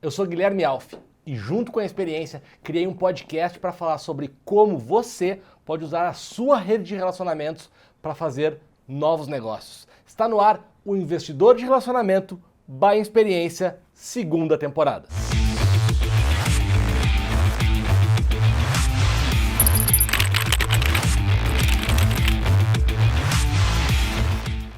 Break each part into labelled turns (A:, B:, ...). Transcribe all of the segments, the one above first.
A: Eu sou Guilherme Alfi e junto com a experiência criei um podcast para falar sobre como você pode usar a sua rede de relacionamentos para fazer novos negócios. Está no ar o Investidor de Relacionamento by Experiência, segunda temporada.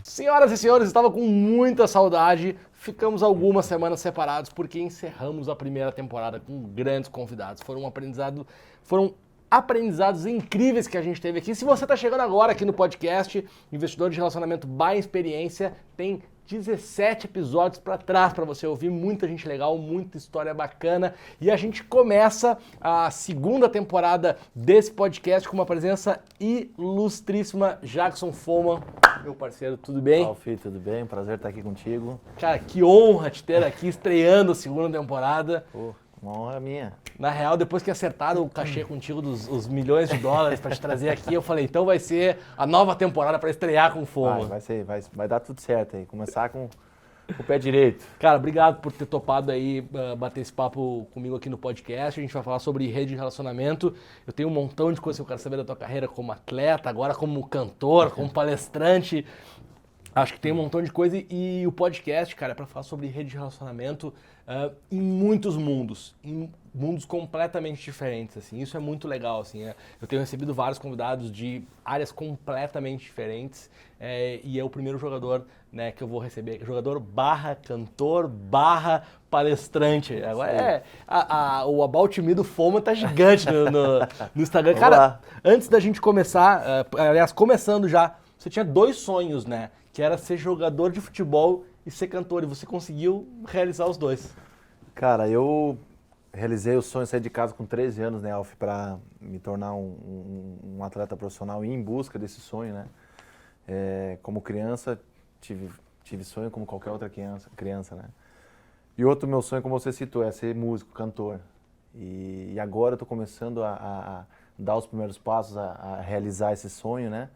A: Senhoras e senhores, estava com muita saudade. Ficamos algumas semanas separados porque encerramos a primeira temporada com grandes convidados. Foram aprendizados incríveis que a gente teve aqui. Se você está chegando agora aqui no podcast, Investidor de Relacionamento by Experiência, tem 17 episódios para trás para você ouvir, muita gente legal, muita história bacana. E a gente começa a segunda temporada desse podcast com uma presença ilustríssima, Jackson Foman, meu parceiro, tudo bem?
B: Alfi, tudo bem? Prazer estar aqui contigo.
A: Cara, que honra te ter aqui estreando a segunda temporada.
B: Pô, uma honra minha.
A: Na real, depois que acertaram o cachê contigo dos os milhões de dólares para te trazer aqui, eu falei, então vai ser a nova temporada para estrear com Foman.
B: Vai dar tudo certo aí. Começar com o pé direito.
A: Cara, obrigado por ter topado aí bater esse papo comigo aqui no podcast. A gente vai falar sobre rede de relacionamento. Eu tenho um montão de coisas que eu quero saber da tua carreira como atleta, agora como cantor, como palestrante. Acho que tem um montão de coisa e o podcast, cara, é para falar sobre rede de relacionamento em muitos mundos, em mundos completamente diferentes, assim. Isso é muito legal, assim. Eu tenho recebido vários convidados de áreas completamente diferentes e é o primeiro jogador, né, que eu vou receber, jogador barra cantor barra palestrante. Agora o About Me do Foman tá gigante no Instagram. Cara, antes da gente começar, aliás, começando já, você tinha dois sonhos, né? Que era ser jogador de futebol e ser cantor, e você conseguiu realizar os dois.
B: Cara, eu realizei o sonho de sair de casa com 13 anos, né, Alfi, para me tornar um atleta profissional e ir em busca desse sonho, né? Como criança, tive sonho como qualquer outra criança, né? E outro meu sonho, como você citou, é ser músico, cantor. E agora eu tô começando a dar os primeiros passos, a realizar esse sonho, né?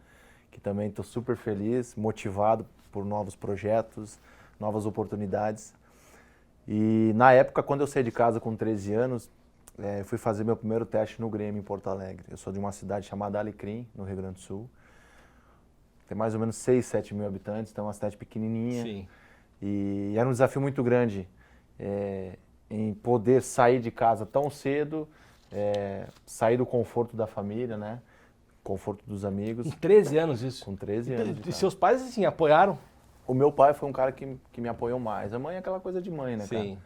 B: Que também estou super feliz, motivado por novos projetos, novas oportunidades. E na época, quando eu saí de casa com 13 anos, fui fazer meu primeiro teste no Grêmio em Porto Alegre. Eu sou de uma cidade chamada Alecrim, no Rio Grande do Sul. Tem mais ou menos 6, 7 mil habitantes, então é uma cidade pequenininha.
A: Sim.
B: E era um desafio muito grande em poder sair de casa tão cedo, sair do conforto da família, né? Conforto dos amigos.
A: Com 13 anos isso?
B: Com 13 anos.
A: E seus pais, assim, apoiaram?
B: O meu pai foi um cara que me apoiou mais. A mãe é aquela coisa de mãe, né, cara?
A: Sim.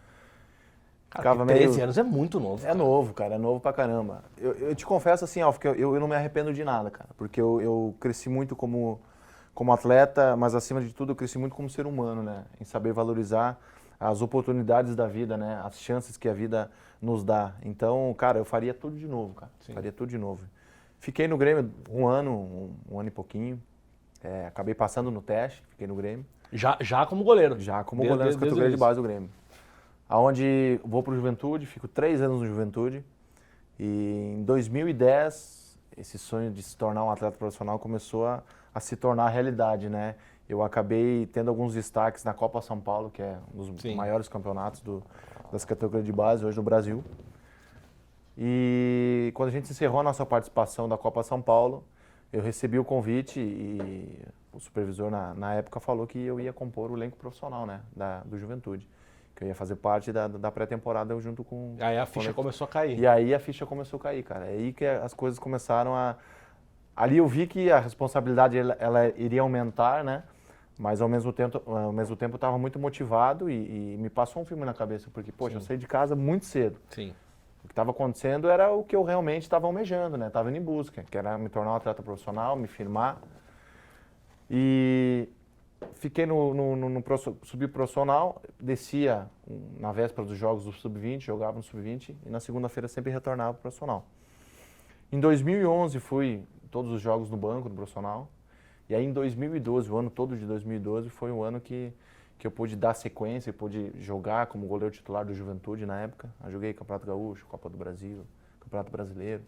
A: Cara, 13 anos é muito novo.
B: É novo, cara. É novo pra caramba. Eu te confesso assim, Alf, que eu não me arrependo de nada, cara. Porque eu cresci muito como atleta, mas acima de tudo eu cresci muito como ser humano, né? Em saber valorizar as oportunidades da vida, né? As chances que a vida nos dá. Então, cara, eu faria tudo de novo, cara.
A: Sim.
B: Faria tudo de novo. Fiquei no Grêmio um ano e pouquinho. Acabei passando no teste, fiquei no Grêmio.
A: Já como goleiro?
B: Já como goleiro das categorias de base do Grêmio. Aonde vou pro Juventude, fico 3 anos no Juventude. E em 2010, esse sonho de se tornar um atleta profissional começou a se tornar realidade, né? Eu acabei tendo alguns destaques na Copa São Paulo, que é um dos maiores campeonatos das categorias de base hoje no Brasil. E quando a gente encerrou a nossa participação da Copa São Paulo, eu recebi o convite e o supervisor na época falou que eu ia compor o elenco profissional, né, do Juventude. Que eu ia fazer parte da pré-temporada junto com...
A: Aí a ficha começou a cair.
B: E aí a ficha começou a cair, cara. É aí que as coisas começaram a... Ali eu vi que a responsabilidade ela iria aumentar, né? Mas ao mesmo tempo eu estava muito motivado e me passou um filme na cabeça. Porque, poxa, eu saí de casa muito cedo.
A: Sim.
B: O que estava acontecendo era o que eu realmente estava almejando, né? Estava indo em busca, que era me tornar um atleta profissional, me firmar. E fiquei no sub-profissional, descia na véspera dos jogos do sub-20, jogava no sub-20 e na segunda-feira sempre retornava para o profissional. Em 2011 fui todos os jogos no banco, no profissional. E aí em 2012, o ano todo de 2012, foi o ano que eu pude dar sequência, pude jogar como goleiro titular do Juventude na época. Eu joguei Campeonato Gaúcho, Copa do Brasil, Campeonato Brasileiro.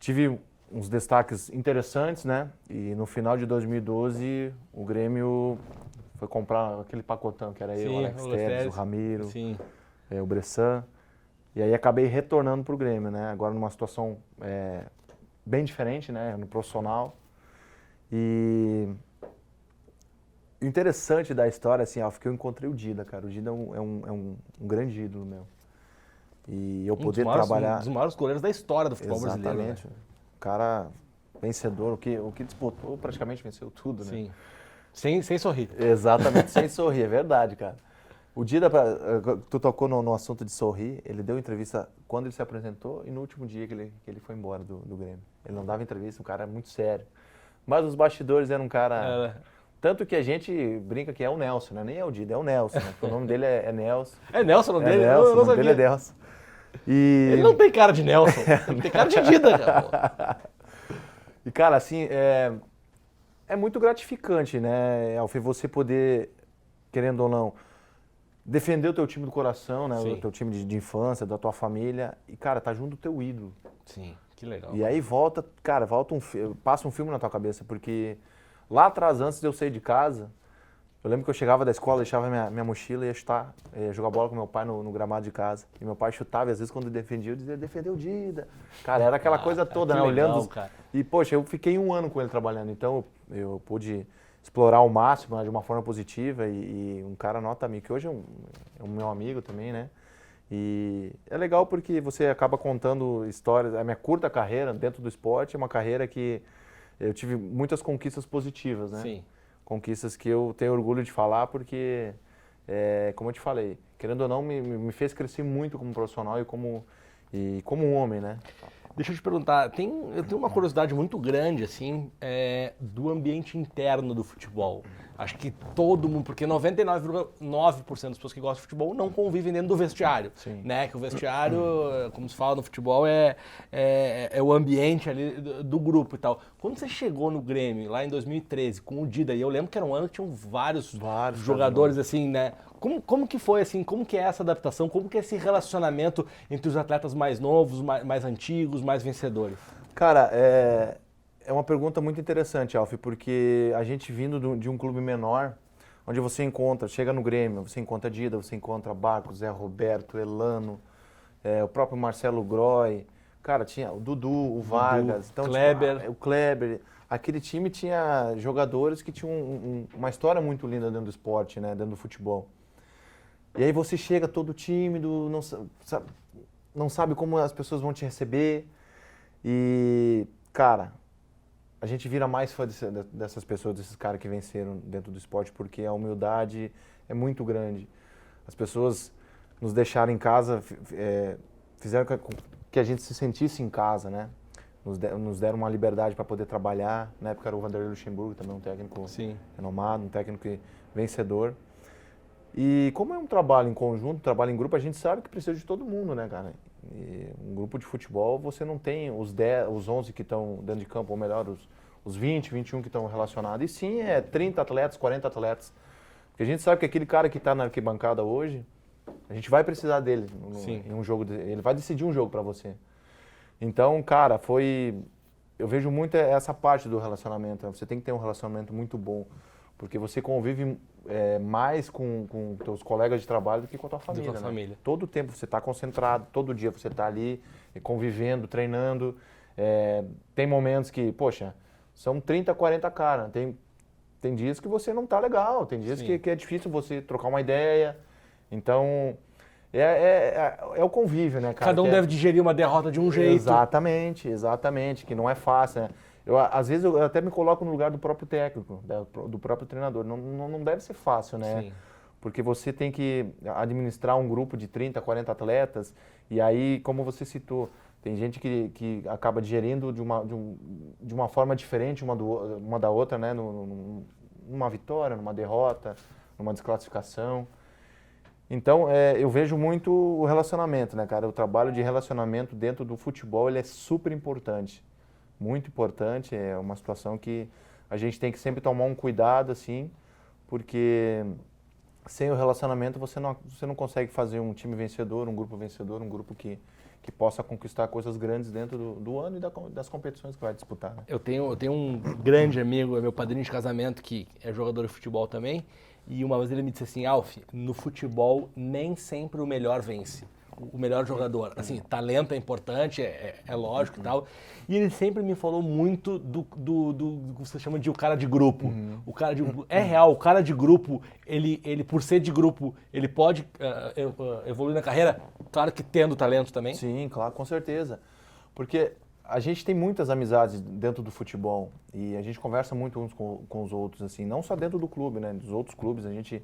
B: Tive uns destaques interessantes, né? E no final de 2012, o Grêmio foi comprar aquele pacotão que era eu, o Alex Telles, o Ramiro.
A: Sim.
B: o Bressan. E aí acabei retornando para o Grêmio, né? Agora numa situação bem diferente, né? No profissional. E o interessante da história, assim, Alf, que eu encontrei o Dida, cara. O Dida é um grande ídolo meu. E eu poder trabalhar...
A: Um dos maiores goleiros da história do futebol brasileiro.
B: Exatamente. Um cara vencedor, o que disputou praticamente venceu tudo, né?
A: Sim. Sem sorrir.
B: Exatamente, sem sorrir, é verdade, cara. O Dida, tu tocou no assunto de sorrir, ele deu entrevista quando ele se apresentou e no último dia que ele foi embora do Grêmio. Ele não dava entrevista, um cara muito sério. Mas os bastidores eram um cara... Tanto que a gente brinca que é o Nelson, né? Nem é o Dida, é o Nelson, né? Porque o nome dele é Nelson.
A: É Nelson o nome dele?
B: Nelson,
A: Eu não
B: o nome
A: sabia.
B: dele é Nelson. E...
A: Ele não tem cara de Nelson, ele tem cara de Dida, cara.
B: E, cara, assim, é muito gratificante, né, Alfê, você poder, querendo ou não, defender o teu time do coração, né, o teu time de infância, da tua família, e, cara, tá junto do teu ídolo.
A: Sim, que legal.
B: E aí passa um filme na tua cabeça, porque lá atrás, antes de eu sair de casa, eu lembro que eu chegava da escola, deixava minha mochila e ia jogar bola com meu pai no gramado de casa. E meu pai chutava, e às vezes quando defendia, eu dizia, defendeu o Dida. Cara, era aquela coisa toda, né?
A: Legal,
B: olhando.
A: Cara.
B: E, poxa, eu fiquei 1 ano com ele trabalhando, então eu pude explorar ao máximo, né, de uma forma positiva. E um cara nota mil, que hoje é um meu amigo também, né? E é legal porque você acaba contando histórias. A minha curta carreira dentro do esporte é uma carreira que eu tive muitas conquistas positivas, né?
A: Sim.
B: Conquistas que eu tenho orgulho de falar porque, como eu te falei, querendo ou não, me fez crescer muito como profissional e como um homem, né?
A: Deixa eu te perguntar, eu tenho uma curiosidade muito grande, assim, do ambiente interno do futebol. Acho que todo mundo, porque 99,9% das pessoas que gostam de futebol não convivem dentro do vestiário.
B: Sim.
A: Né? Que o vestiário, como se fala no futebol, é o ambiente ali do grupo e tal. Quando você chegou no Grêmio, lá em 2013, com o Dida, e eu lembro que era um ano que tinham vários jogadores, assim, né? Como que foi, assim, como que é essa adaptação, como que é esse relacionamento entre os atletas mais novos, mais antigos, mais vencedores?
B: Cara, é uma pergunta muito interessante, Alf, porque a gente vindo de um clube menor, onde você chega no Grêmio, você encontra Dida, você encontra Barcos, Zé Roberto, Elano, o próprio Marcelo Groy, cara, tinha o Dudu, o Vargas, então,
A: Kleber.
B: o Kleber. Aquele time tinha jogadores que tinham uma história muito linda dentro do esporte, né, dentro do futebol. E aí você chega todo tímido, não sabe como as pessoas vão te receber. E, cara, a gente vira mais fã dessas pessoas, desses caras que venceram dentro do esporte, porque a humildade é muito grande. As pessoas nos deixaram em casa, fizeram que a gente se sentisse em casa, né? Nos deram uma liberdade para poder trabalhar. Na época era o Vanderlei Luxemburgo, também um técnico renomado, um técnico vencedor. E como é um trabalho em conjunto, um trabalho em grupo, a gente sabe que precisa de todo mundo, né, cara? E um grupo de futebol, você não tem os 11 que estão dentro de campo, ou melhor, os 20, 21 que estão relacionados. E sim, 30 atletas, 40 atletas. Porque a gente sabe que aquele cara que está na arquibancada hoje, a gente vai precisar dele em um jogo. Ele vai decidir um jogo para você. Então, cara, eu vejo muito essa parte do relacionamento. Né? Você tem que ter um relacionamento muito bom. Porque você convive mais com teus colegas de trabalho do que com a tua família.
A: Com a família.
B: Todo o tempo você está concentrado, todo dia você está ali convivendo, treinando. Tem momentos que, poxa, são 30, 40 caras. Tem dias que você não está legal, tem dias que é difícil você trocar uma ideia. Então, é o convívio, né, cara?
A: Cada um deve digerir uma derrota de um jeito.
B: Exatamente, que não é fácil, né? Às vezes eu até me coloco no lugar do próprio técnico, do próprio treinador. Não deve ser fácil, né?
A: Sim.
B: Porque você tem que administrar um grupo de 30, 40 atletas e aí, como você citou, tem gente que acaba digerindo de uma forma diferente uma da outra, né? Numa vitória, numa derrota, numa desclassificação. Então, eu vejo muito o relacionamento, né, cara? O trabalho de relacionamento dentro do futebol, ele é super importante. Muito importante, é uma situação que a gente tem que sempre tomar um cuidado, assim, porque sem o relacionamento você não consegue fazer um time vencedor, um grupo que possa conquistar coisas grandes dentro do ano e das competições que vai disputar. Né?
A: Eu tenho um grande amigo, é meu padrinho de casamento, que é jogador de futebol também, E uma vez ele me disse assim, Alf, no futebol nem sempre o melhor vence. O melhor jogador. Assim, talento é importante, é lógico e tal. E ele sempre me falou muito do que você chama de o cara de grupo. O cara de, é real, o cara de grupo, ele por ser de grupo, ele pode evoluir na carreira, claro que tendo talento também.
B: Sim, claro, com certeza. Porque a gente tem muitas amizades dentro do futebol e a gente conversa muito uns com os outros, assim, não só dentro do clube, né? Dos outros clubes a gente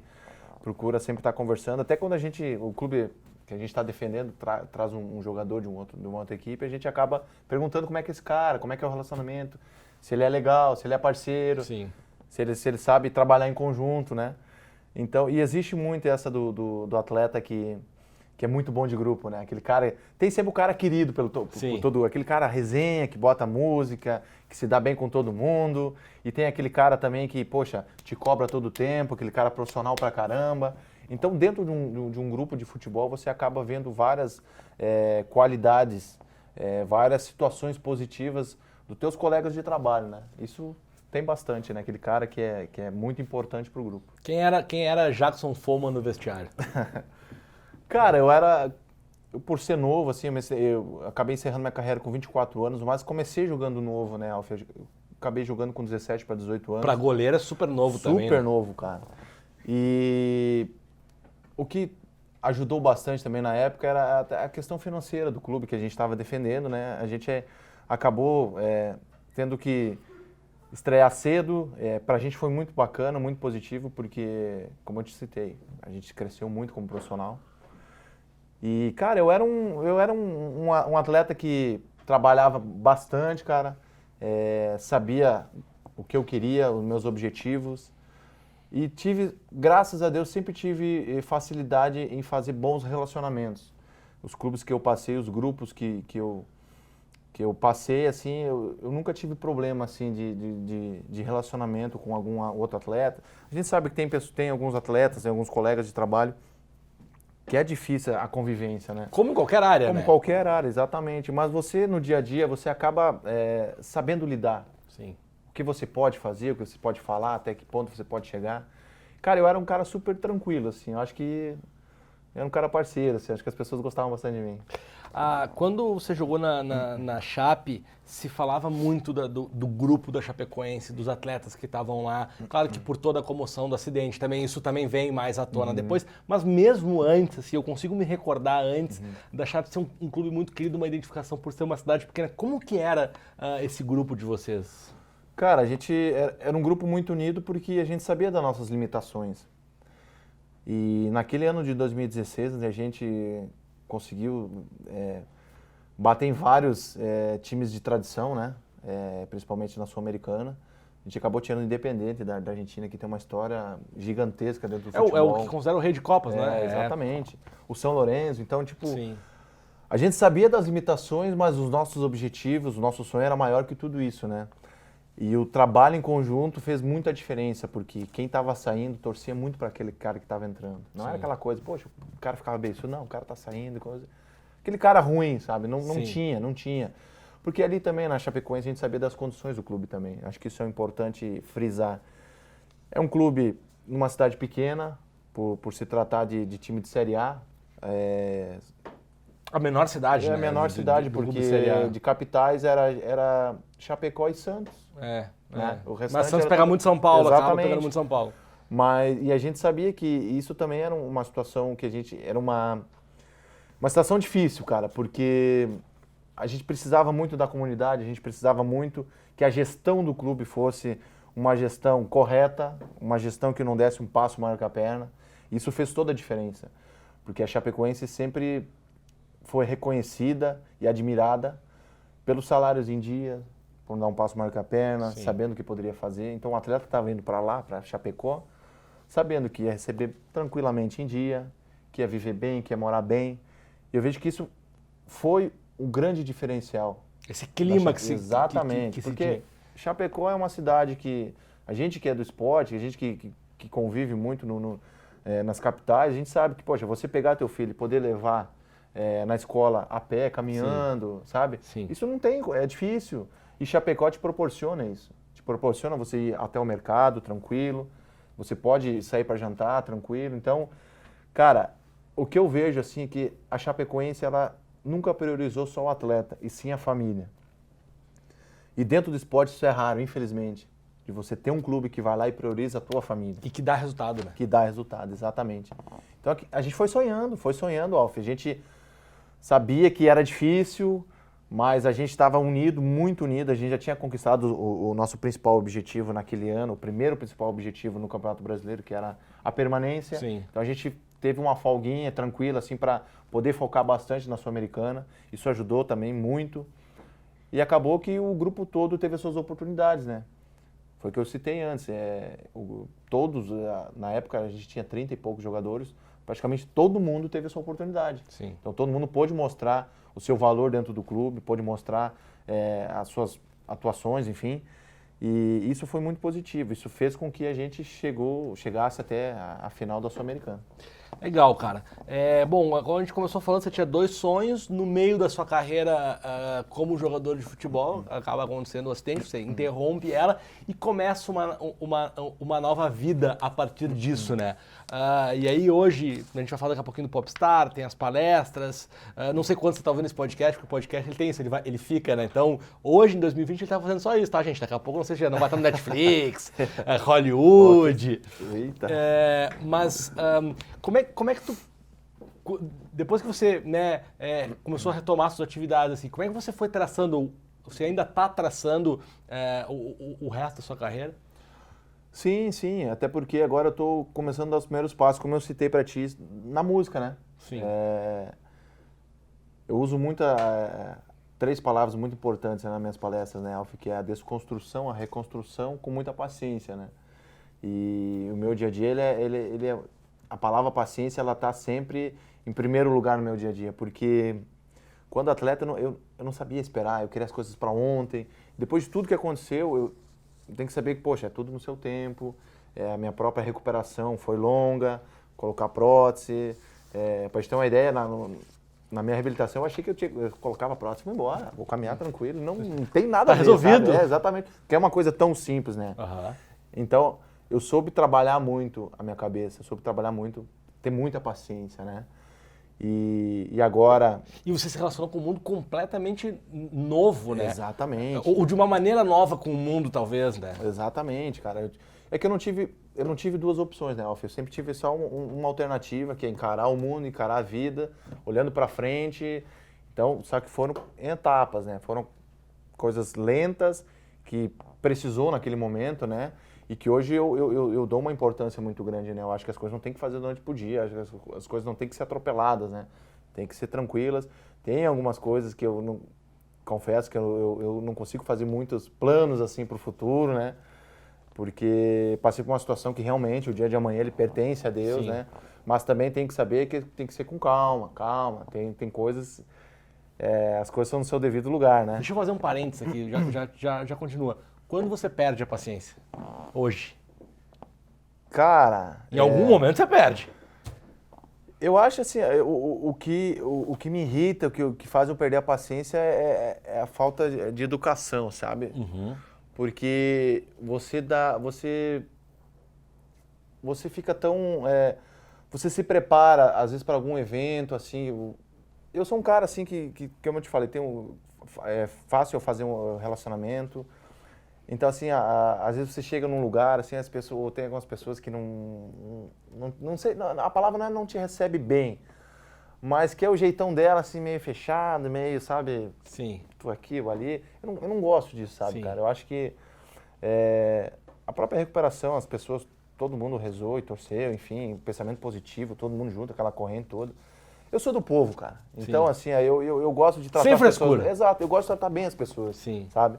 B: procura sempre estar conversando. Até quando o clube que a gente está defendendo traz um jogador de uma outra equipe, a gente acaba perguntando como é que é esse cara, como é que é o relacionamento, se ele é legal, se ele é parceiro,
A: Sim.
B: se ele sabe trabalhar em conjunto, né? Então, e existe muito essa do atleta que é muito bom de grupo, né? Aquele cara, tem sempre o cara querido por todo, aquele cara resenha, que bota música, que se dá bem com todo mundo, e tem aquele cara também que, poxa, te cobra todo o tempo, aquele cara profissional pra caramba. Então, dentro de um grupo de futebol, você acaba vendo várias qualidades, várias situações positivas dos teus colegas de trabalho, né? Isso tem bastante, né? Aquele cara que é muito importante pro grupo.
A: Quem era Jackson Foman no vestiário?
B: Cara, por ser novo, assim, eu acabei encerrando minha carreira com 24 anos, mas comecei jogando novo, né, Alf? Eu acabei jogando com 17 para 18 anos.
A: Pra goleiro é super novo também,
B: Super
A: né?
B: novo, cara. E o que ajudou bastante também na época era a questão financeira do clube que a gente estava defendendo, né? A gente acabou tendo que estrear cedo. Pra gente foi muito bacana, muito positivo, porque, como eu te citei, a gente cresceu muito como profissional. E, cara, eu era um atleta que trabalhava bastante, cara, sabia o que eu queria, os meus objetivos. E graças a Deus, sempre tive facilidade em fazer bons relacionamentos. Os clubes que eu passei, os grupos que eu passei, assim, eu nunca tive problema, assim, de relacionamento com algum outro atleta. A gente sabe que tem alguns atletas, tem alguns colegas de trabalho que é difícil a convivência, né?
A: Como em qualquer área,
B: Como
A: né?
B: qualquer área, exatamente. Mas você, no dia a dia, você acaba sabendo lidar.
A: Sim.
B: O que você pode fazer, o que você pode falar, até que ponto você pode chegar. Cara, eu era um cara super tranquilo, assim. Eu acho que eu era um cara parceiro, assim. Acho que as pessoas gostavam bastante de mim.
A: Quando você jogou na Chape, se falava muito do grupo da Chapecoense, dos atletas que estavam lá. Claro que por toda a comoção do acidente, isso também vem mais à tona depois. Mas mesmo antes, assim, eu consigo me recordar antes da Chape ser um clube muito querido, uma identificação por ser uma cidade pequena. Como que era esse grupo de vocês?
B: Cara, a gente era um grupo muito unido porque a gente sabia das nossas limitações. E naquele ano de 2016, a gente conseguiu bater em vários times de tradição, né? Principalmente na Sul-Americana. A gente acabou tirando o Independente da Argentina, que tem uma história gigantesca dentro do futebol.
A: É o que considera o rei de Copas, né?
B: Exatamente. O São Lourenço. Então, tipo,
A: Sim.
B: a gente sabia das limitações, mas os nossos objetivos, o nosso sonho era maior que tudo isso, né? E o trabalho em conjunto fez muita diferença, porque quem estava saindo torcia muito para aquele cara que estava entrando. Não era aquela coisa, poxa, o cara ficava bem, isso não, o cara tá saindo, coisa. Aquele cara ruim, sabe? Não tinha. Porque ali também na Chapecoense a gente sabia das condições do clube também. Acho que isso é importante frisar. É um clube numa cidade pequena, por se tratar de time de Série A.
A: A menor cidade, né?
B: A menor cidade, porque de capitais era Chapecó e Santos. O restante
A: Mas Santos pega muito São Paulo, acaba pegando muito São Paulo.
B: E a gente sabia que isso também era uma situação que era uma situação difícil, cara, porque a gente precisava muito da comunidade, a gente precisava muito que a gestão do clube fosse uma gestão correta, uma gestão que não desse um passo maior que a perna. Isso fez toda a diferença, porque a Chapecoense sempre foi reconhecida e admirada pelos salários em dia, por dar um passo maior que a perna, sabendo o que poderia fazer. Então o atleta estava indo para lá, para Chapecó, sabendo que ia receber tranquilamente em dia, que ia viver bem, que ia morar bem. E eu vejo que isso foi um grande diferencial.
A: Esse clima que se
B: Exatamente, porque Chapecó é uma cidade que a gente que é do esporte, a gente que convive muito nas capitais, a gente sabe que, poxa, você pegar teu filho e poder levar na escola a pé, caminhando, sabe?
A: Sim.
B: Isso não tem, é difícil. E Chapecó te proporciona isso. Te proporciona você ir até o mercado tranquilo, você pode sair para jantar tranquilo. Então, cara, o que eu vejo assim é que a Chapecoense ela nunca priorizou só o atleta, e sim a família. E dentro do esporte isso é raro, infelizmente. De você ter um clube que vai lá e prioriza a tua família.
A: E que dá resultado, né?
B: Que dá resultado, exatamente. Então a gente foi sonhando, Alf. A gente sabia que era difícil, mas a gente estava unido, muito unido. A gente já tinha conquistado o nosso principal objetivo naquele ano, o primeiro principal objetivo no Campeonato Brasileiro, que era a permanência.
A: Sim.
B: Então a gente teve uma folguinha tranquila, assim, para poder focar bastante na Sul-Americana. Isso ajudou também muito. E acabou que o grupo todo teve as suas oportunidades, né? Foi o que eu citei antes. Todos, na época, a gente tinha 30 e poucos jogadores. Praticamente todo mundo teve a sua oportunidade.
A: Sim.
B: Então todo mundo pôde mostrar o seu valor dentro do clube, pôde mostrar as suas atuações, enfim. E isso foi muito positivo. Isso fez com que a gente chegasse até a final da Sul-Americana.
A: Legal, cara. Bom, agora a gente começou falando que você tinha 2 sonhos. No meio da sua carreira como jogador de futebol, acaba acontecendo um acidente, você interrompe ela e começa uma nova vida a partir disso, né? E aí hoje, a gente vai falar daqui a pouquinho do Popstar, tem as palestras, não sei quando você está ouvindo esse podcast, porque o podcast ele tem isso, ele fica, né? Então, hoje, em 2020, ele está fazendo só isso, tá, gente? Daqui a pouco, não sei se já não vai estar no Netflix, Hollywood.
B: Eita.
A: Mas como é que tu, depois que você, né, começou a retomar suas atividades, assim, como é que você foi traçando, você ainda está traçando o resto da sua carreira?
B: Sim, sim, até porque agora eu estou começando a dar os primeiros passos, como eu citei para ti, na música, né?
A: Sim.
B: Eu uso 3 palavras muito importantes nas minhas palestras, né, Alf, que é a desconstrução, a reconstrução com muita paciência, né? E o meu dia a dia, a palavra paciência, ela está sempre em primeiro lugar no meu dia a dia, porque quando atleta eu não sabia esperar, eu queria as coisas para ontem. Depois de tudo que aconteceu, eu tenho que saber que, poxa, é tudo no seu tempo, a minha própria recuperação foi longa, colocar prótese, para gente ter uma ideia, na minha reabilitação eu achei que eu colocava prótese e vou embora, vou caminhar tranquilo, não tem nada a ver,
A: resolvido.
B: Sabe? Exatamente, que é uma coisa tão simples, né?
A: Uhum.
B: Então, eu soube trabalhar muito a minha cabeça, soube trabalhar muito, ter muita paciência, né? E agora...
A: E você se relacionou com um mundo completamente novo, né?
B: Exatamente.
A: Ou de uma maneira nova com o mundo, talvez, né?
B: Exatamente, cara. É que eu não tive 2 opções, né, Alf? Eu sempre tive só uma alternativa, que é encarar o mundo, encarar a vida, olhando para frente. Então, só que foram em etapas, né? Foram coisas lentas, que precisou naquele momento, né? E que hoje eu dou uma importância muito grande, né? Eu acho que as coisas não tem que fazer da noite pro dia, acho que as coisas não tem que ser atropeladas, né? Tem que ser tranquilas. Tem algumas coisas que eu não, confesso que eu não consigo fazer muitos planos assim pro futuro, né? Porque passei por uma situação que realmente o dia de amanhã ele pertence a Deus,
A: Sim.
B: né? Mas também tem que saber que tem que ser com calma. Tem coisas, as coisas são no seu devido lugar, né?
A: Deixa eu fazer um parênteses aqui, já continua. Quando você perde a paciência? Hoje?
B: Cara...
A: Em algum momento você perde.
B: Eu acho assim, o que me irrita, o que faz eu perder a paciência é a falta de educação, sabe?
A: Uhum.
B: Porque você fica tão... você se prepara, às vezes, para algum evento, assim... Eu sou um cara, assim, que como eu te falei, é fácil eu fazer um relacionamento. Então, assim, às vezes você chega num lugar, assim, as pessoas, ou tem algumas pessoas que não sei, a palavra não te recebe bem, mas que é o jeitão dela, assim, meio fechado, meio, sabe?
A: Sim.
B: Tu aqui, eu ali. Eu não gosto disso, sabe,
A: Sim.
B: cara? Eu acho que a própria recuperação, as pessoas, todo mundo rezou e torceu, enfim, pensamento positivo, todo mundo junto, aquela corrente toda. Eu sou do povo, cara. Então,
A: Sim.
B: assim, eu gosto de tratar
A: Sem
B: as pessoas...
A: frescura.
B: Exato, eu gosto de tratar bem as pessoas,
A: Sim.
B: sabe?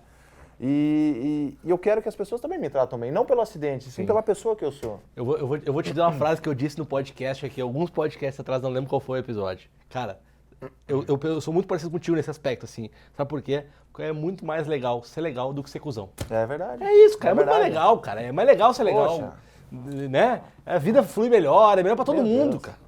B: E eu quero que as pessoas também me tratam bem, não pelo acidente, sim pela pessoa que eu sou.
A: Eu vou te dizer uma frase que eu disse no podcast aqui, alguns podcasts atrás, não lembro qual foi o episódio. Cara, eu sou muito parecido contigo nesse aspecto, assim. Sabe por quê? Porque é muito mais legal ser legal do que ser cuzão.
B: É verdade.
A: É isso, cara. É muito mais legal, cara. É mais legal ser legal.
B: Poxa.
A: Né? A vida flui melhor, é melhor pra todo
B: Meu
A: mundo,
B: Deus.
A: cara.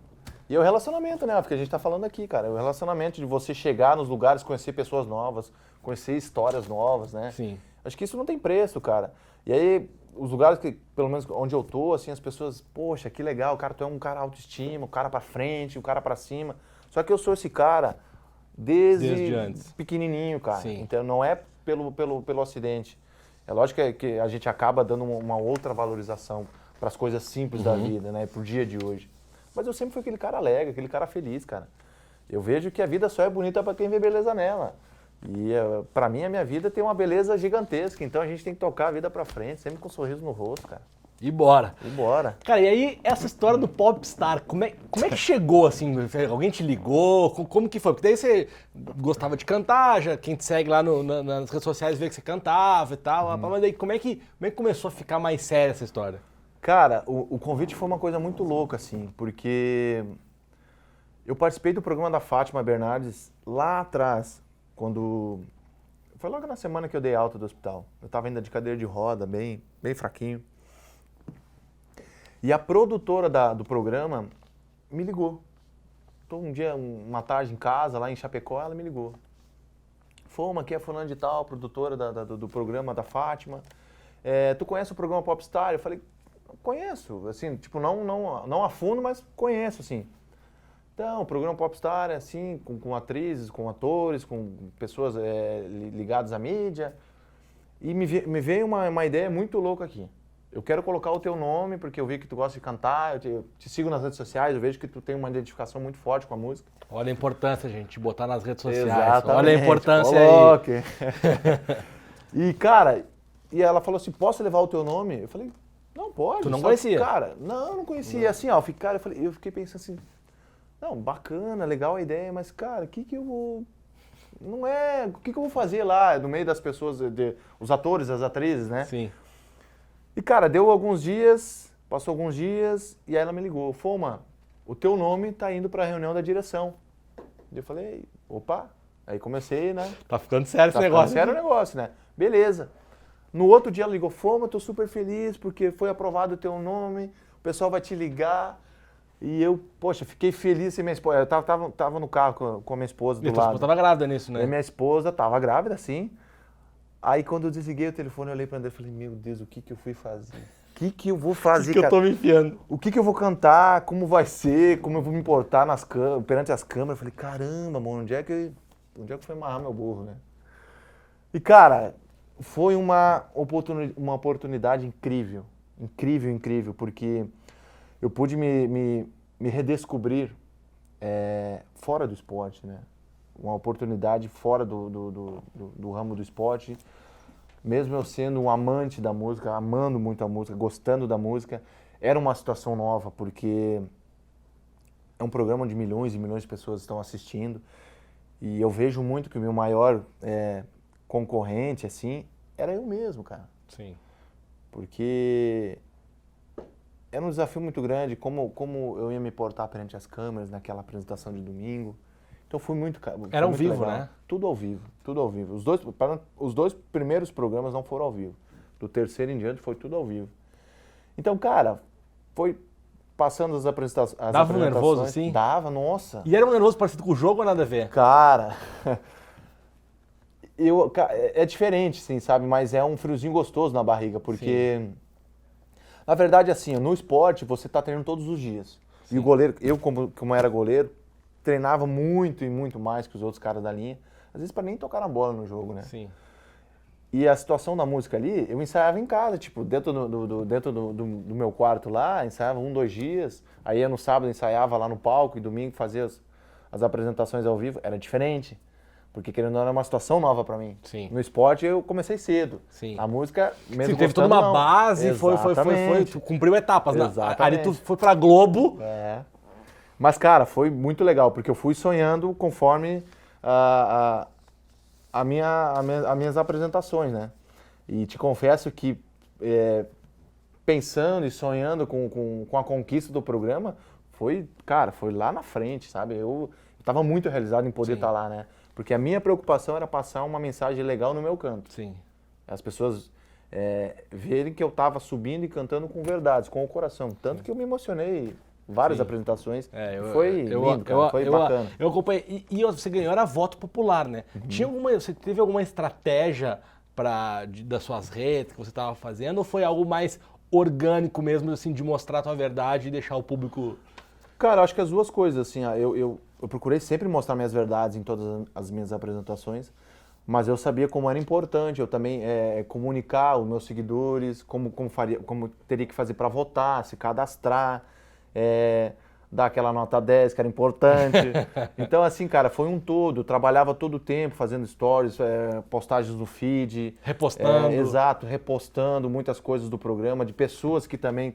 B: E é o relacionamento, né? Porque a gente tá falando aqui, cara. O relacionamento de você chegar nos lugares, conhecer pessoas novas, conhecer histórias novas, né?
A: Sim.
B: Acho que isso não tem preço, cara. E aí, os lugares que, pelo menos onde eu tô, assim, as pessoas, poxa, que legal, cara, tu é um cara autoestima, o cara pra frente, o cara pra cima. Só que eu sou esse cara desde
A: antes.
B: pequenininho, cara.
A: Sim.
B: Então não é pelo acidente. É lógico que a gente acaba dando uma outra valorização para as coisas simples da vida, né, pro dia de hoje. Mas eu sempre fui aquele cara alegre, aquele cara feliz, cara. Eu vejo que a vida só é bonita para quem vê beleza nela. E para mim a minha vida tem uma beleza gigantesca, então a gente tem que tocar a vida para frente, sempre com um sorriso no rosto, cara.
A: E bora.
B: E bora.
A: Cara, e aí essa história do Popstar, como é que chegou assim? Alguém te ligou? Como que foi? Porque daí você gostava de cantar, já quem te segue lá nas redes sociais vê que você cantava e tal, mas daí como é que começou a ficar mais séria essa história?
B: Cara, o convite foi uma coisa muito louca, assim, porque eu participei do programa da Fátima Bernardes lá atrás, quando... Foi logo na semana que eu dei alta do hospital. Eu tava ainda de cadeira de roda, bem fraquinho. E a produtora do programa me ligou. Tô um dia, uma tarde em casa, lá em Chapecó, ela me ligou. Foma, aqui é fulano de tal, produtora do programa da Fátima. Tu conhece o programa Popstar? Eu falei, conheço, assim, tipo, não a fundo, mas conheço, assim. Então, o programa Popstar é assim, com atrizes, com atores, com pessoas ligadas à mídia. E me veio uma ideia muito louca aqui. Eu quero colocar o teu nome, porque eu vi que tu gosta de cantar, eu te sigo nas redes sociais, eu vejo que tu tem uma identificação muito forte com a música.
A: Olha a importância, gente, botar nas redes sociais.
B: Exatamente.
A: Olha a importância
B: Coloque.
A: aí.
B: E, cara, ela falou assim, posso levar o teu nome? Eu falei, não, pode.
A: Tu não conhecia?
B: Cara, não conhecia. Assim, ó, eu fiquei pensando assim, não, bacana, legal a ideia, mas, cara, o que eu vou... Não é... O que eu vou fazer lá, no meio das pessoas, os atores, as atrizes, né?
A: Sim.
B: E, cara, passou alguns dias, e aí ela me ligou, Foma, o teu nome tá indo pra reunião da direção. E eu falei, opa, aí comecei, né?
A: Tá ficando sério esse negócio.
B: Tá ficando sério o negócio, né? Beleza. No outro dia ela ligou, Foma, eu tô super feliz porque foi aprovado o teu nome, o pessoal vai te ligar. E eu, poxa, fiquei feliz, minha esposa, eu tava no carro com a minha esposa do
A: lado. E tua esposa tava grávida nisso, né?
B: E minha esposa tava grávida, sim. Aí quando eu desliguei o telefone, eu olhei pra André e falei, meu Deus, o que eu fui fazer? O que eu vou fazer,
A: cara? O que eu tô me enfiando?
B: O que eu vou cantar, como vai ser, como eu vou me portar perante as câmeras. Eu falei, caramba, mano, onde é que eu fui amarrar meu burro, né? E, cara, foi uma oportunidade incrível, incrível, porque eu pude me redescobrir fora do esporte, né? Uma oportunidade fora do ramo do esporte, mesmo eu sendo um amante da música, amando muito a música, gostando da música, era uma situação nova, porque é um programa onde milhões e milhões de pessoas estão assistindo, e eu vejo muito que o meu maior concorrente, assim, era eu mesmo, cara.
A: Sim.
B: Porque era um desafio muito grande, como eu ia me portar perante as câmeras naquela apresentação de domingo. Então foi muito...
A: Era ao vivo, né?
B: Tudo ao vivo. Os dois primeiros programas não foram ao vivo. Do terceiro em diante foi tudo ao vivo. Então, cara, foi passando as apresentações...
A: Dava um nervoso, assim?
B: Dava, nossa.
A: E era um nervoso parecido com o jogo ou nada a ver?
B: Cara... é diferente, sim, sabe? Mas é um friozinho gostoso na barriga, porque... Sim. Na verdade, assim, no esporte, você tá treinando todos os dias. Sim. E o goleiro, eu como era goleiro, treinava muito e muito mais que os outros caras da linha. Às vezes para nem tocar na bola no jogo, né?
A: Sim.
B: E a situação da música ali, eu ensaiava em casa, tipo, dentro do meu quarto lá, ensaiava 1, 2 dias. Aí no sábado ensaiava lá no palco e domingo fazia as apresentações ao vivo. Era diferente. Porque querendo ou não, era uma situação nova pra mim.
A: Sim.
B: No esporte eu comecei cedo.
A: Sim.
B: A música, mesmo
A: Sim, teve toda uma base, tu cumpriu etapas.
B: Exatamente.
A: Ali tu foi pra Globo.
B: Mas, cara, foi muito legal, porque eu fui sonhando conforme as minhas apresentações, né? E te confesso que pensando e sonhando com a conquista do programa, foi lá na frente, sabe? Eu tava muito realizado em poder estar lá, né? Porque a minha preocupação era passar uma mensagem legal no meu canto.
A: Sim.
B: As pessoas verem que eu estava subindo e cantando com verdades, com o coração. Tanto que eu me emocionei várias apresentações. Foi lindo, cara, foi bacana.
A: Eu acompanhei. E você ganhou, era voto popular, né? Você teve alguma estratégia das suas redes que você estava fazendo, ou foi algo mais orgânico mesmo, assim, de mostrar a tua verdade e deixar o público...
B: Cara, eu acho que as duas coisas, assim, eu procurei sempre mostrar minhas verdades em todas as minhas apresentações, mas eu sabia como era importante eu também comunicar os meus seguidores, como teria que fazer para votar, se cadastrar, dar aquela nota 10 que era importante. Então, assim, cara, foi um todo. Eu trabalhava todo o tempo fazendo stories, postagens no feed.
A: Repostando.
B: Exato, repostando muitas coisas do programa, de pessoas que também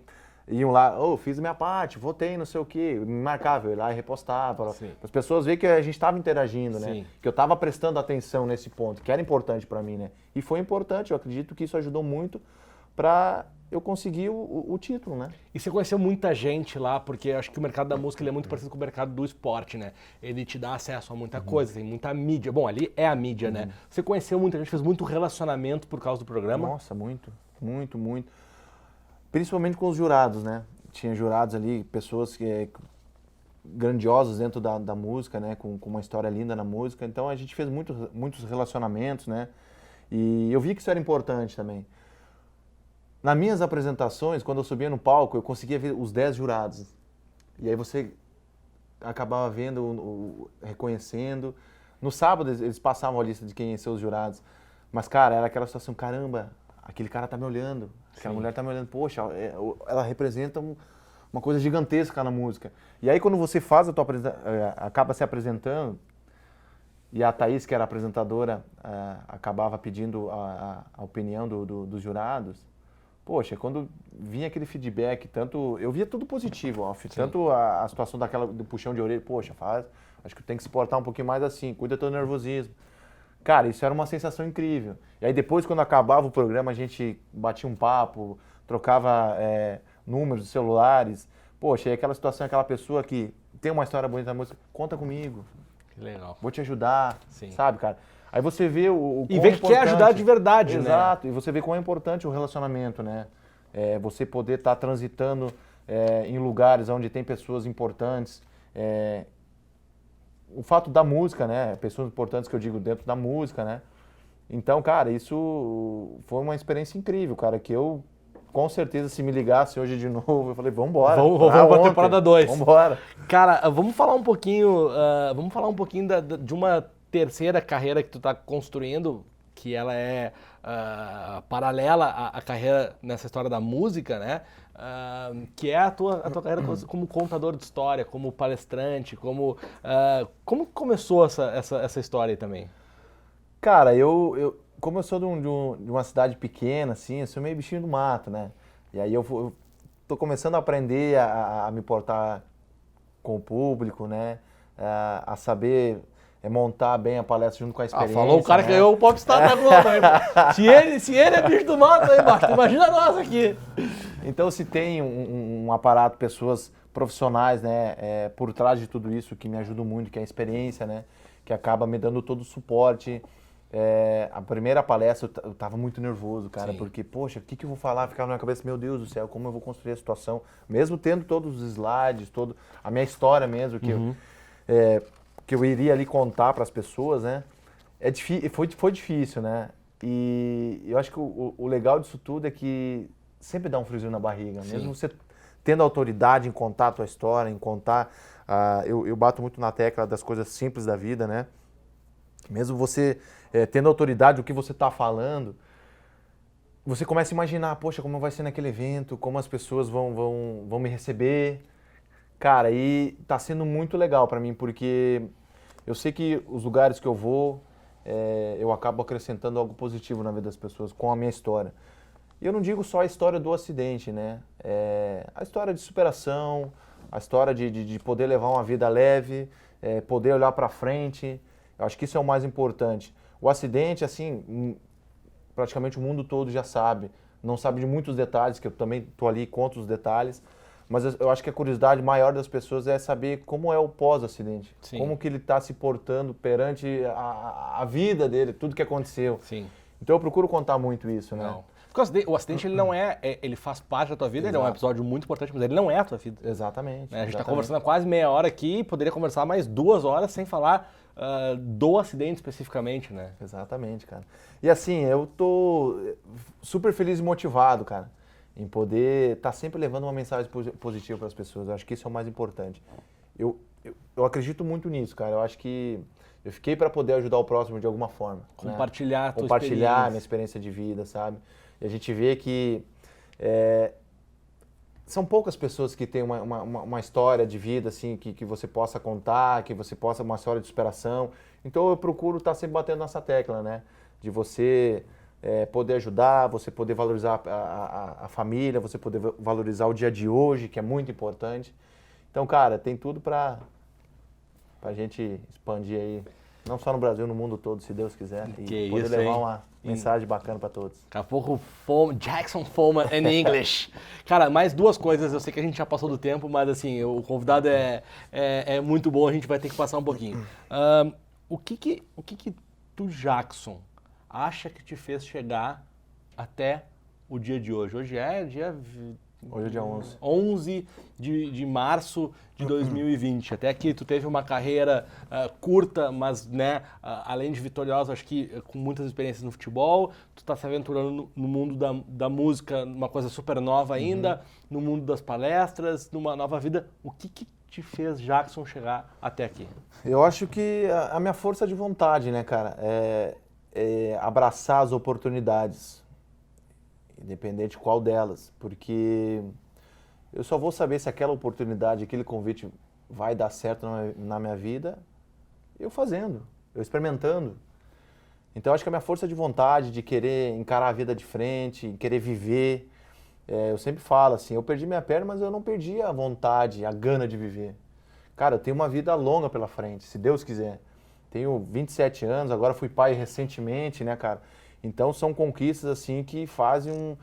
B: iam lá, fiz minha parte, votei, não sei o quê, me marcava, eu ia lá e repostava, para as pessoas verem que a gente estava interagindo, né? Que eu estava prestando atenção nesse ponto, que era importante para mim, né? E foi importante, eu acredito que isso ajudou muito para eu conseguir o título, né?
A: E você conheceu muita gente lá, porque eu acho que o mercado da música ele é muito parecido com o mercado do esporte, né? Ele te dá acesso a muita coisa, tem muita mídia. Bom, ali é a mídia, né? Você conheceu muita gente, fez muito relacionamento por causa do programa?
B: Nossa, muito. Principalmente com os jurados, né? Tinha jurados ali, pessoas grandiosas dentro da música, né? Com uma história linda na música. Então a gente fez muitos relacionamentos, né? E eu vi que isso era importante também. Nas minhas apresentações, quando eu subia no palco, eu conseguia ver os 10 jurados. E aí você acabava vendo, reconhecendo. No sábado eles passavam a lista de quem iam ser os jurados. Mas, cara, era aquela situação, caramba, aquele cara tá me olhando, aquela mulher tá me olhando, poxa, ela representa uma coisa gigantesca na música. E aí quando você faz a tua acaba se apresentando, e a Thaís, que era a apresentadora, acabava pedindo a opinião dos jurados, poxa, quando vinha aquele feedback, eu via tudo positivo, tanto a situação do puxão de orelha, poxa, acho que tem que se portar um pouquinho mais assim, cuida do teu nervosismo. Cara, isso era uma sensação incrível. E aí depois, quando acabava o programa, a gente batia um papo, trocava números de celulares. Poxa, e aquela situação, aquela pessoa que tem uma história bonita na música, conta comigo.
A: Que legal.
B: Vou te ajudar, sabe, cara? Aí você vê o
A: e vê que quer ajudar de verdade,
B: né? Exato, e você vê quão é importante o relacionamento, né? Você poder estar transitando em lugares onde tem pessoas importantes. O fato da música, né? Pessoas importantes que eu digo dentro da música, né? Então, cara, isso foi uma experiência incrível, cara, que eu, com certeza, se me ligasse hoje de novo, eu falei, vambora.
A: Vamos pra temporada 2.
B: Vambora.
A: Cara, vamos falar um pouquinho, de uma terceira carreira que tu tá construindo, que ela é paralela à carreira nessa história da música, né? Que é a tua carreira como contador de história, como palestrante, como começou essa história aí também?
B: Cara, como eu sou de uma cidade pequena, assim, eu sou meio bichinho do mato, né? E aí eu tô começando a aprender a me portar com o público, né? A saber montar bem a palestra junto com a experiência.
A: Falou o cara que ganhou o Popstar da Globo, hein? Se ele é bicho do mato aí embaixo, imagina nós aqui.
B: Então, se tem um aparato, pessoas profissionais, né, por trás de tudo isso, que me ajudam muito, que é a experiência, né, que acaba me dando todo o suporte. A primeira palestra eu tava muito nervoso, cara, porque, poxa, o que eu vou falar? Ficava na minha cabeça, meu Deus do céu, como eu vou construir a situação? Mesmo tendo todos os slides, a minha história mesmo, que eu iria ali contar para as pessoas, né, foi difícil, né, e eu acho que o legal disso tudo é que sempre dá um friozinho na barriga, mesmo você tendo autoridade em contar a tua história, em contar, eu bato muito na tecla das coisas simples da vida, né, mesmo você tendo autoridade do que você está falando, você começa a imaginar, poxa, como vai ser naquele evento, como as pessoas vão me receber. Cara, e tá sendo muito legal para mim, porque eu sei que os lugares que eu vou, eu acabo acrescentando algo positivo na vida das pessoas com a minha história. E eu não digo só a história do acidente, né? A história de superação, a história de poder levar uma vida leve, poder olhar para frente. Eu acho que isso é o mais importante. O acidente, assim, praticamente o mundo todo já sabe. Não sabe de muitos detalhes, que eu também estou ali e conto os detalhes. Mas eu acho que a curiosidade maior das pessoas é saber como é o pós-acidente.
A: Sim.
B: Como que ele está se portando perante a vida dele, tudo que aconteceu.
A: Sim.
B: Então eu procuro contar muito isso, né?
A: Não. Porque o acidente ele não ele faz parte da tua vida, ele é um episódio muito importante, mas ele não é a tua vida.
B: Exatamente.
A: A gente está conversando há quase meia hora aqui, poderia conversar mais 2 horas sem falar do acidente especificamente, né?
B: Exatamente, cara. E assim, eu tô super feliz e motivado, cara, em poder estar sempre levando uma mensagem positiva para as pessoas. Eu acho que isso é o mais importante. Eu acredito muito nisso, cara. Eu acho que eu fiquei para poder ajudar o próximo de alguma forma.
A: Compartilhar a tua
B: Compartilhar a minha experiência de vida, sabe? E a gente vê que são poucas pessoas que têm uma história de vida assim que você possa contar, que você possa uma história de superação. Então eu procuro estar sempre batendo nessa tecla, né? De você poder ajudar, você poder valorizar a família, você poder valorizar o dia de hoje, que é muito importante. Então, cara, tem tudo pra gente expandir aí, não só no Brasil, no mundo todo, se Deus quiser. E poder levar uma mensagem bacana pra todos.
A: Daqui a pouco, Jackson Foreman in English. Cara, mais duas coisas, eu sei que a gente já passou do tempo, mas assim, o convidado é muito bom, a gente vai ter que passar um pouquinho. O que tu, Jackson, acha que te fez chegar até o dia de hoje? Hoje é dia
B: 11.
A: 11 de março de 2020. Até aqui tu teve uma carreira curta, mas né, além de vitoriosa, acho que com muitas experiências no futebol, tu está se aventurando no mundo da música, uma coisa super nova ainda, no mundo das palestras, numa nova vida. O que te fez, Jackson, chegar até aqui?
B: Eu acho que a minha força de vontade, né, cara, é abraçar as oportunidades, independente qual delas, porque eu só vou saber se aquela oportunidade, aquele convite vai dar certo na minha vida eu fazendo, eu experimentando. Então eu acho que a minha força de vontade, de querer encarar a vida de frente, querer viver, eu sempre falo assim, eu perdi minha perna, mas eu não perdi a vontade, a gana de viver. Cara, eu tenho uma vida longa pela frente, se Deus quiser. Tenho 27 anos, agora fui pai recentemente, né, cara? Então são conquistas assim que fazem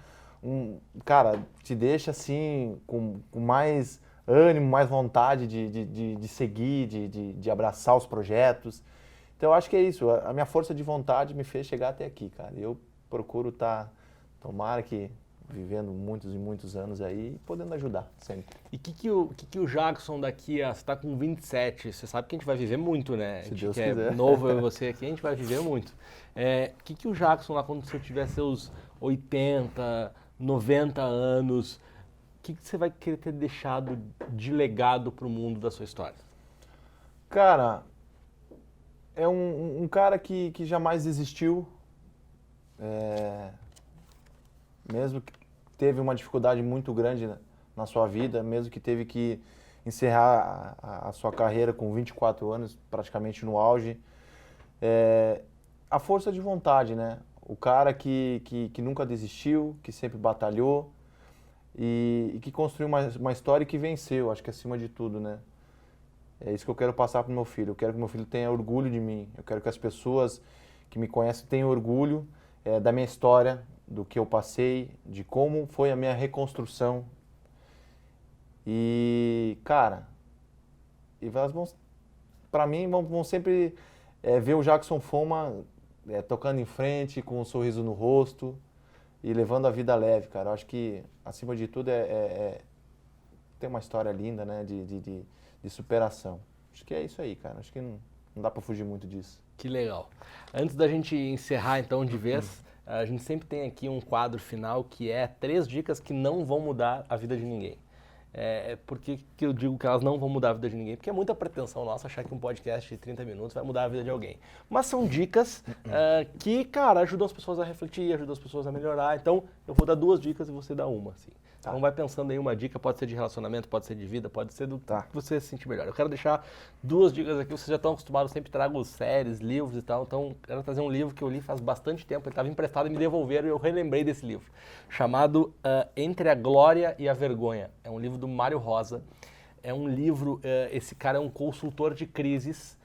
B: cara, te deixa assim com mais ânimo, mais vontade de seguir, de abraçar os projetos. Então eu acho que é isso, a minha força de vontade me fez chegar até aqui, cara. Eu procuro estar, tomara que vivendo muitos e muitos anos aí e podendo ajudar sempre.
A: E o que o Jackson daqui, você está com 27, você sabe que a gente vai viver muito, né?
B: Se Deus
A: quiser.
B: É
A: novo eu e você aqui, a gente vai viver muito. O que o Jackson lá, quando você tiver seus 80, 90 anos, o que você vai querer ter deixado de legado para o mundo da sua história?
B: Cara, é um cara que jamais desistiu, mesmo que teve uma dificuldade muito grande na sua vida, mesmo que teve que encerrar a sua carreira com 24 anos, praticamente no auge. A força de vontade, né? O cara que nunca desistiu, que sempre batalhou e que construiu uma história e que venceu, acho que acima de tudo, né? É isso que eu quero passar para o meu filho. Eu quero que meu filho tenha orgulho de mim. Eu quero que as pessoas que me conhecem tenham orgulho da minha história, do que eu passei, de como foi a minha reconstrução. E, cara, elas vão, pra mim, vão sempre ver o Jackson Foreman tocando em frente, com um sorriso no rosto e levando a vida leve, cara. Eu acho que, acima de tudo, tem uma história linda, né, de superação. Acho que é isso aí, cara. Acho que não dá pra fugir muito disso.
A: Que legal. Antes da gente encerrar, então, de vez, a gente sempre tem aqui um quadro final que é 3 dicas que não vão mudar a vida de ninguém. Por que eu digo que elas não vão mudar a vida de ninguém? Porque é muita pretensão nossa achar que um podcast de 30 minutos vai mudar a vida de alguém. Mas são dicas que, cara, ajudam as pessoas a refletir, ajudam as pessoas a melhorar. Então, eu vou dar 2 dicas e você dá uma, assim. Tá. Então vai pensando aí uma dica, pode ser de relacionamento, pode ser de vida, pode ser do que você se sentir melhor. Eu quero deixar 2 dicas aqui, vocês já estão acostumados, eu sempre trago séries, livros e tal, então quero trazer um livro que eu li faz bastante tempo, ele estava emprestado e me devolveram e eu relembrei desse livro, chamado Entre a Glória e a Vergonha. É um livro do Mário Rosa, é um livro, esse cara é um consultor de crises,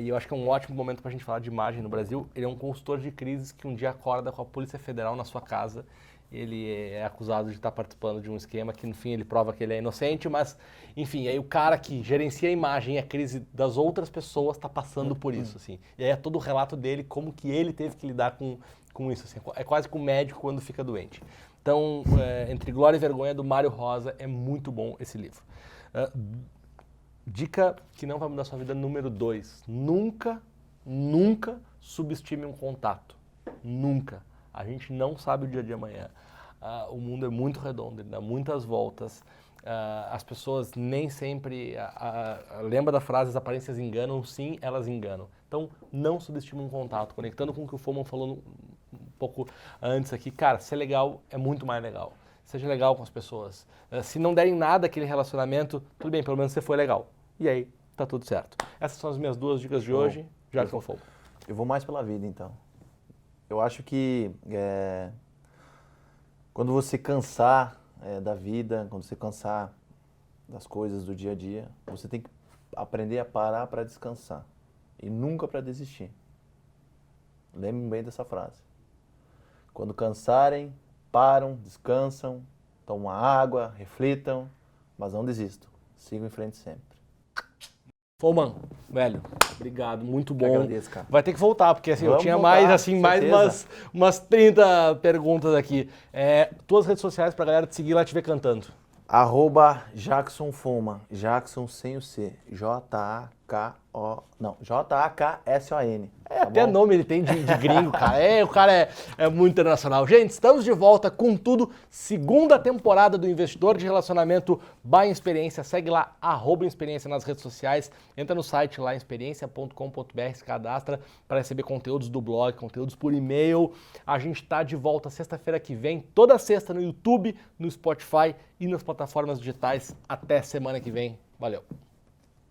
A: e eu acho que é um ótimo momento para a gente falar de imagem no Brasil. Ele é um consultor de crises que um dia acorda com a Polícia Federal na sua casa. Ele é acusado de estar participando de um esquema que, no fim, ele prova que ele é inocente, mas, enfim, aí o cara que gerencia a imagem e a crise das outras pessoas está passando por isso, assim. E aí é todo o relato dele, como que ele teve que lidar com isso, assim. É quase como o médico quando fica doente. Então, Entre Glória e Vergonha, do Mário Rosa, é muito bom esse livro. Dica que não vai mudar sua vida número 2. Nunca subestime um contato. Nunca. A gente não sabe o dia de amanhã. O mundo é muito redondo, ele dá muitas voltas. As pessoas nem sempre... lembra da frase, as aparências enganam? Sim, elas enganam. Então, não subestime um contato. Conectando com o que o Foman falou um pouco antes aqui. Cara, ser legal é muito mais legal. Seja legal com as pessoas. Se não derem nada aquele relacionamento, tudo bem, pelo menos você foi legal. E aí, tá tudo certo. Essas são as minhas 2 dicas de hoje. Jackson Foman.
B: Eu vou mais pela vida, então. Eu acho que quando você cansar da vida, quando você cansar das coisas do dia a dia, você tem que aprender a parar para descansar e nunca para desistir. Lembrem bem dessa frase. Quando cansarem, param, descansam, tomam água, reflitam, mas não desistam. Sigam em frente sempre.
A: Foman, velho, obrigado, muito bom.
B: Eu agradeço, cara.
A: Vai ter que voltar, porque assim,
B: Vamos
A: eu tinha
B: voltar,
A: mais umas 30 perguntas aqui. Tuas redes sociais pra galera te seguir lá e te ver cantando.
B: @Jackson Foman, Jackson sem o C, J-A-K-S-O-N. Tá
A: Até
B: bom?
A: nome ele tem de gringo, cara. O cara é muito internacional. Gente, estamos de volta com tudo. Segunda temporada do Investidor de Relacionamento by Experiência. Segue lá, @Experiência nas redes sociais. Entra no site lá, experiência.com.br, se cadastra para receber conteúdos do blog, conteúdos por e-mail. A gente tá de volta sexta-feira que vem, toda sexta no YouTube, no Spotify e nas plataformas digitais. Até semana que vem. Valeu!